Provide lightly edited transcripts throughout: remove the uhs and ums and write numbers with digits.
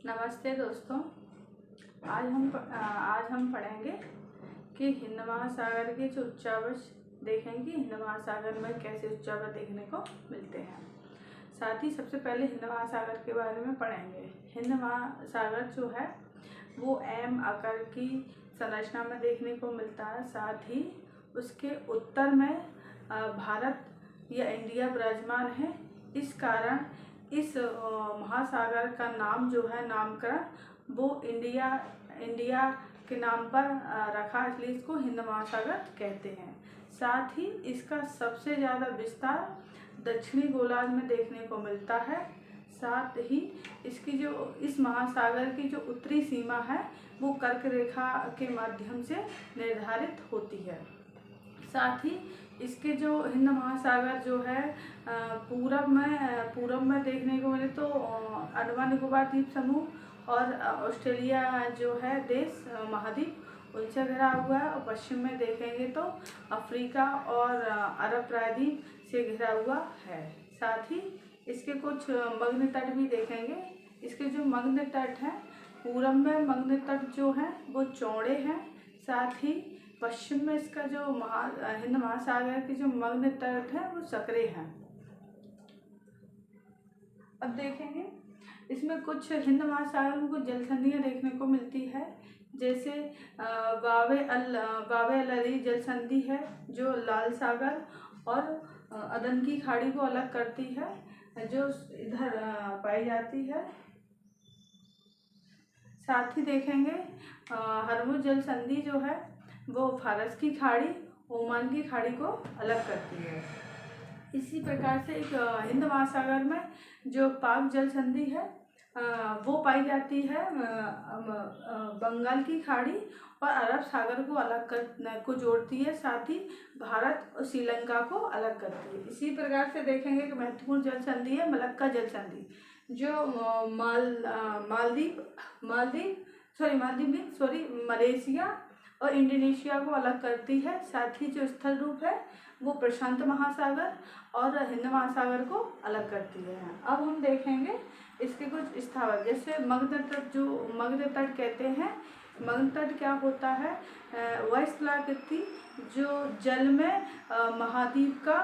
नमस्ते दोस्तों। आज हम पढ़ेंगे कि हिंद महासागर के जो उच्चावच देखेंगे। हिंद महासागर में कैसे उच्चावच देखने को मिलते हैं। साथ ही सबसे पहले हिंद महासागर के बारे में पढ़ेंगे। हिंद महासागर जो है वो एम आकार की संरचना में देखने को मिलता है। साथ ही उसके उत्तर में भारत या इंडिया विराजमान है। इस कारण इस महासागर का नाम जो है नामकरण वो इंडिया के नाम पर रखा, इसलिए इसको हिंद महासागर कहते हैं। साथ ही इसका सबसे ज़्यादा विस्तार दक्षिणी गोलार्ध में देखने को मिलता है। साथ ही इस महासागर की जो उत्तरी सीमा है वो कर्क रेखा के माध्यम से निर्धारित होती है। साथ ही इसके जो हिंद महासागर जो है पूरब में देखने को मिले तो अंडमान निकोबार द्वीप समूह और ऑस्ट्रेलिया जो है देश महाद्वीप उनसे घिरा हुआ है। और पश्चिम में देखेंगे तो अफ्रीका और अरब प्रायद्वीप से घिरा हुआ है। साथ ही इसके कुछ मग्न तट भी देखेंगे। इसके जो मग्न तट हैं, पूरब में मग्न तट जो हैं वो चौड़े हैं। साथ ही पश्चिम में इसका जो हिंद महासागर के जो मग्न तट है वो सकरे हैं। अब देखेंगे इसमें कुछ हिंद महासागर में कुछ जलसंधियाँ देखने को मिलती है। जैसे वावे अल अली जलसंधि है जो लाल सागर और अदन की खाड़ी को अलग करती है, जो इधर पाई जाती है। साथ ही देखेंगे हरमुज जलसंधि जो है वो फारस की खाड़ी ओमान की खाड़ी को अलग करती है। इसी प्रकार से एक हिंद महासागर में जो पाक जलसंधि है वो पाई जाती है बंगाल की खाड़ी और अरब सागर को जोड़ती है। साथ ही भारत और श्रीलंका को अलग करती है। इसी प्रकार से देखेंगे कि महत्वपूर्ण जलसंधि है मलक्का जलसंधि, जो मलेशिया और इंडोनेशिया को अलग करती है। साथ ही जो स्थल रूप है वो प्रशांत महासागर और हिंद महासागर को अलग करती है। अब हम देखेंगे इसके कुछ स्थावर, जैसे मग्न तट, जो मग्न तट कहते हैं। मग्न तट क्या होता है? वह स्थलाकृति जो जल में महाद्वीप का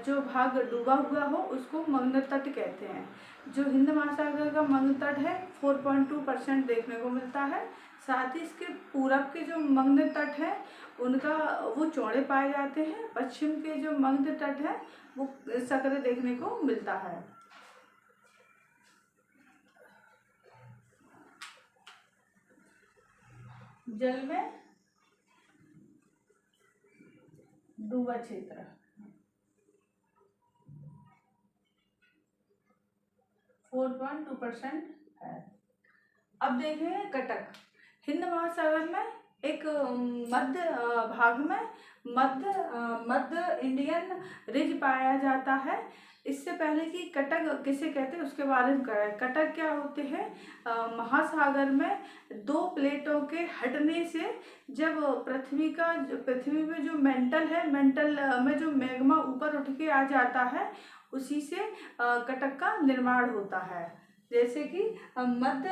जो भाग डूबा हुआ हो उसको मग्न तट कहते हैं। जो हिंद महासागर का मग्न तट है 4.2% देखने को मिलता है। साथ ही इसके पूरब के जो मग्न तट हैं वो चौड़े पाए जाते हैं। पश्चिम के जो मग्न तट है वो सकरे देखने को मिलता है। जल में डूबा क्षेत्र 4.2% है। अब देखें कटक। हिंद महासागर में एक मध्य भाग में मध्य इंडियन रिज पाया जाता है। इससे पहले कि कटक किसे कहते हैं उसके बारे में करें। कटक क्या होते हैं? महासागर में दो प्लेटों के हटने से जब पृथ्वी में जो मेंटल में जो मैग्मा ऊपर उठ के आ जाता है उसी से कटक का निर्माण होता है। जैसे कि मध्य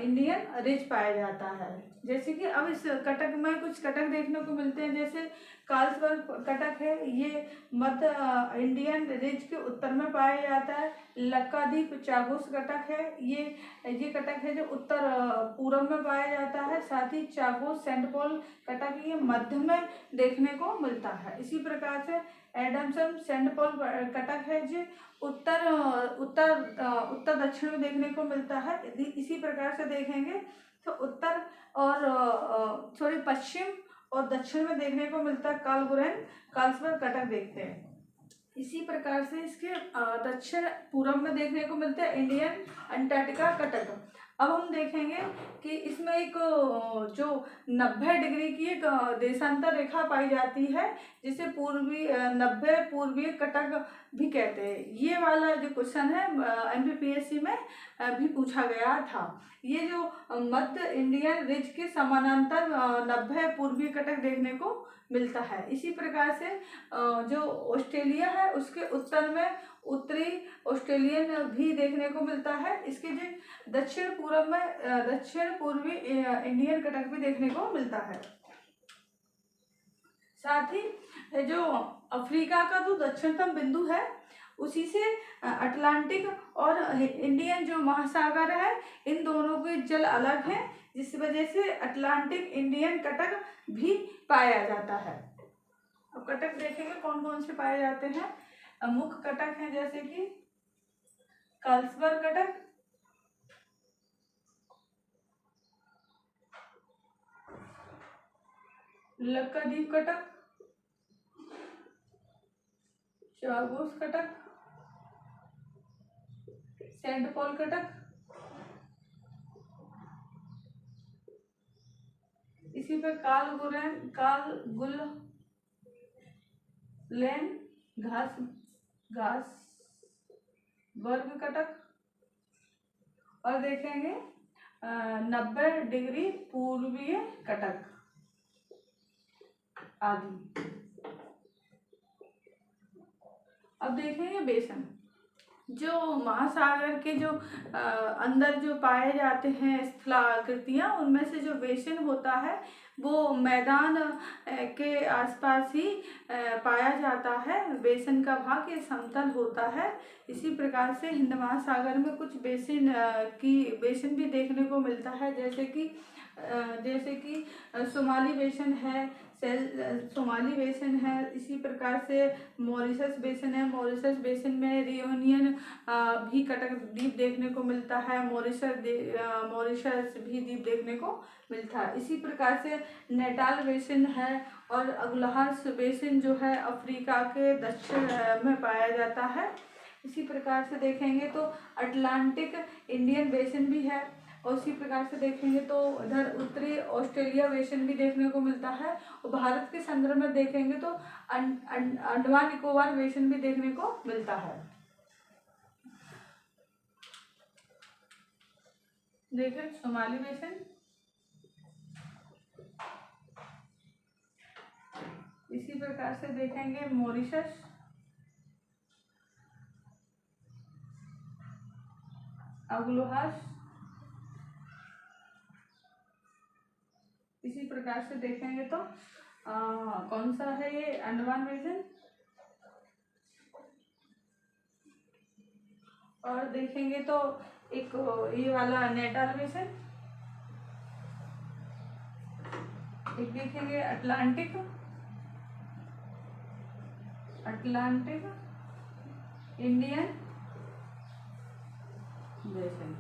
इंडियन रिज पाया जाता है। जैसे कि अब इस कटक में कुछ कटक देखने को मिलते हैं। जैसे कार्लसबर्ग कटक है, ये मध्य इंडियन रिज के उत्तर में पाया जाता है। लक्काद्वीप चागोस कटक है, ये कटक है जो उत्तर पूर्व में पाया जाता है। साथ ही चागोस सेंट पॉल कटक ये मध्य में देखने को मिलता है। इसी प्रकार से एडमसन सेंट पॉल कटक है जो उत्तर दक्षिण में देखने को मिलता है। इसी प्रकार से देखेंगे तो पश्चिम और दक्षिण में देखने को मिलता है कार्लसबर्ग कटक देखते हैं। इसी प्रकार से इसके दक्षिण पूर्व में देखने को मिलता है इंडियन अंटार्कटिका कटक। अब हम देखेंगे कि इसमें एक जो 90 डिग्री की एक देशांतर रेखा पाई जाती है जिसे 90 पूर्वीय कटक भी कहते हैं। ये वाला जो क्वेश्चन है MPPSC में भी पूछा गया था। ये जो मध्य इंडियन रिज के समानांतर 90 पूर्वीय कटक देखने को मिलता है। इसी प्रकार से जो ऑस्ट्रेलिया है उसके उत्तर में उत्तरी ऑस्ट्रेलियन भी देखने को मिलता है। इसके जो दक्षिण पूर्व में दक्षिण पूर्वी इंडियन कटक भी देखने को मिलता है। साथ ही जो अफ्रीका का जो दक्षिणतम बिंदु है उसी से अटलांटिक और इंडियन जो महासागर है इन दोनों के जल अलग हैं, जिस वजह से अटलांटिक इंडियन कटक भी पाया जाता है। अब कटक देखेंगे कौन कौन से पाए जाते हैं। मुख्य कटक हैं जैसे कि कार्लसबर्ग कटक, लक्काद्वीप कटक, चागोस कटक, सेंट पॉल कटक, इसी पर कालगुलेन घास वर्ग कटक, और देखेंगे 90 डिग्री पूर्वीय कटक आदि। अब देखेंगे बेसन। जो महासागर के जो अंदर जो पाए जाते हैं स्थलाकृतियाँ, उनमें से जो बेसिन होता है वो मैदान के आसपास ही पाया जाता है। बेसिन का भाग ये समतल होता है। इसी प्रकार से हिंद महासागर में कुछ बेसिन भी देखने को मिलता है, जैसे कि सोमाली बेसिन है, सोमाली बेसिन है। इसी प्रकार से मॉरिशस बेसिन है। मॉरिशस बेसिन में रियूनियन भी कटक द्वीप देखने को मिलता है। मॉरिशस भी द्वीप देखने को मिलता है। इसी प्रकार से नेटाल बेसिन है और अगुलहास बेसिन जो है अफ्रीका के दक्षिण में पाया जाता है। इसी प्रकार से देखेंगे तो अटलांटिक इंडियन बेसिन भी है, और उसी प्रकार से देखेंगे तो इधर उत्तरी ऑस्ट्रेलिया बेसिन भी देखने को मिलता है। और भारत के संदर्भ में देखेंगे तो अंडमान निकोबार बेसिन भी देखने को मिलता है। देखें सोमाली बेसिन, इसी प्रकार से देखेंगे मॉरिशस, अगुलहास, इसी प्रकार से देखेंगे तो कौन सा है ये अंडमान बेसिन, और देखेंगे तो एक ये वाला नेटाल बेसिन, एक देखेंगे अटलांटिक इंडियन बेसिन।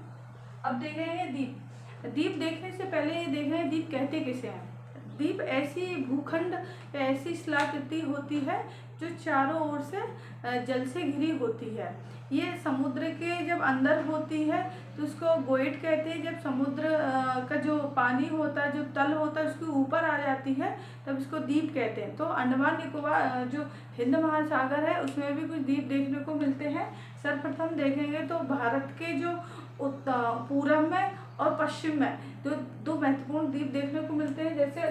अब देखेंगे द्वीप। द्वीप देखने से पहले ये देखें द्वीप कहते किसे हैं। द्वीप ऐसी भूखंड या ऐसी शिलाकृति होती है जो चारों ओर से जल से घिरी होती है। ये समुद्र के जब अंदर होती है तो उसको गोइट कहते हैं। जब समुद्र का जो पानी होता है, जो तल होता है, उसके ऊपर आ जाती है तब इसको द्वीप कहते हैं। तो अंडमान निकोबार जो हिंद महासागर है उसमें भी कुछ द्वीप देखने को मिलते हैं। सर्वप्रथम देखेंगे तो भारत के जो पूरब में और पश्चिम में जो दो महत्वपूर्ण द्वीप देखने को मिलते हैं, जैसे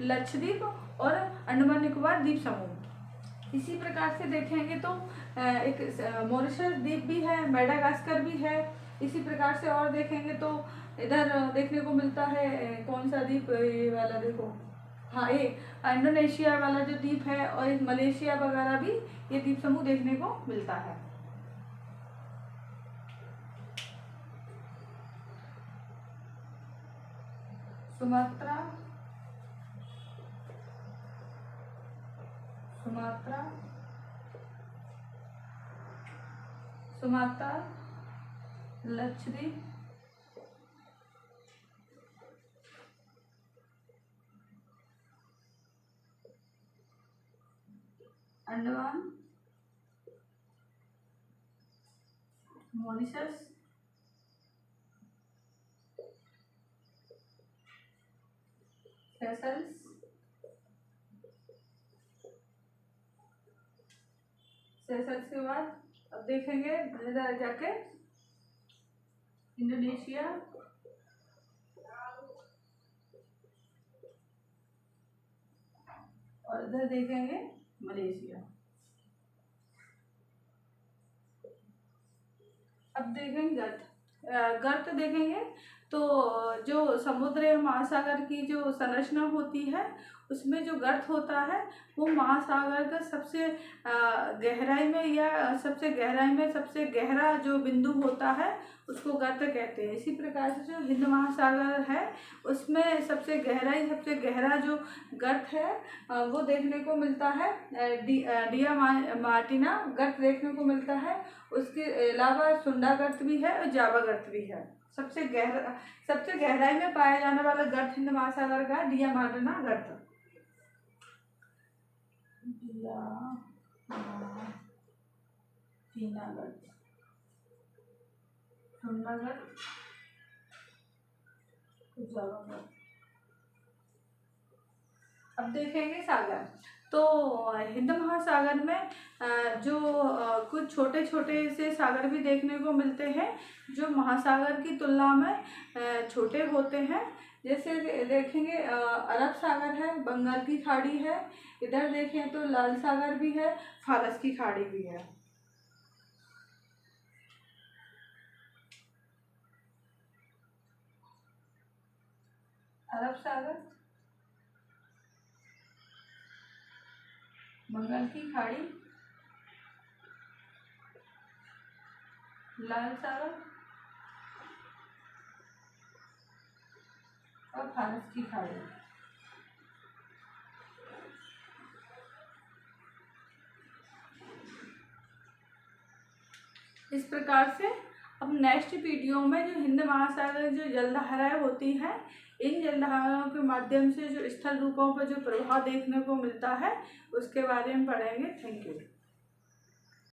लक्षद्वीप और अंडमान निकोबार द्वीप समूह। इसी प्रकार से देखेंगे तो एक मॉरिशस द्वीप भी है, मेडागास्कर भी है। इसी प्रकार से और देखेंगे तो इधर देखने को मिलता है कौन सा द्वीप, ये वाला देखो, हाँ ये इंडोनेशिया वाला जो द्वीप है, और मलेशिया वगैरह भी ये द्वीप समूह देखने को मिलता है। Sumatra, Lakshadweep, Andaman, Mauritius, Seychelles, के बाद अब देखेंगे इधर जाके इंडोनेशिया, और इधर देखेंगे मलेशिया। अब देखेंगे गर्त देखेंगे तो जो समुद्र या महासागर की जो संरचना होती है उसमें जो गर्त होता है वो महासागर का सबसे गहराई में या सबसे गहराई में सबसे गहरा जो बिंदु होता है उसको गर्त कहते हैं। इसी प्रकार से जो हिंद महासागर है उसमें सबसे गहरा जो गर्त है वो देखने को मिलता है। डियामार्टिना गर्त देखने को मिलता है। उसके अलावा सुंडा गर्त भी है और जावा गर्त भी है। सबसे गहराई में पाया जाने वाला गर्त हिंद महासागर का डियामार्टिना गर्त। डियामार्टिना गर्त, सुंडा गर्त, जावा गर्त। अब देखेंगे सागर। तो हिंद महासागर में जो कुछ छोटे छोटे से सागर भी देखने को मिलते हैं जो महासागर की तुलना में छोटे होते हैं। जैसे देखेंगे अरब सागर है, बंगाल की खाड़ी है, इधर देखें तो लाल सागर भी है, फारस की खाड़ी भी है। अरब सागर, बंगाल की खाड़ी, लाल सागर और फारस की खाड़ी। इस प्रकार से अब नेक्स्ट वीडियो में जो हिंद महासागर जो जलधाराएं होती हैं इन जलधाराओं के माध्यम से जो स्थल रूपों पर जो प्रभाव देखने को मिलता है उसके बारे में पढ़ेंगे। Thank you.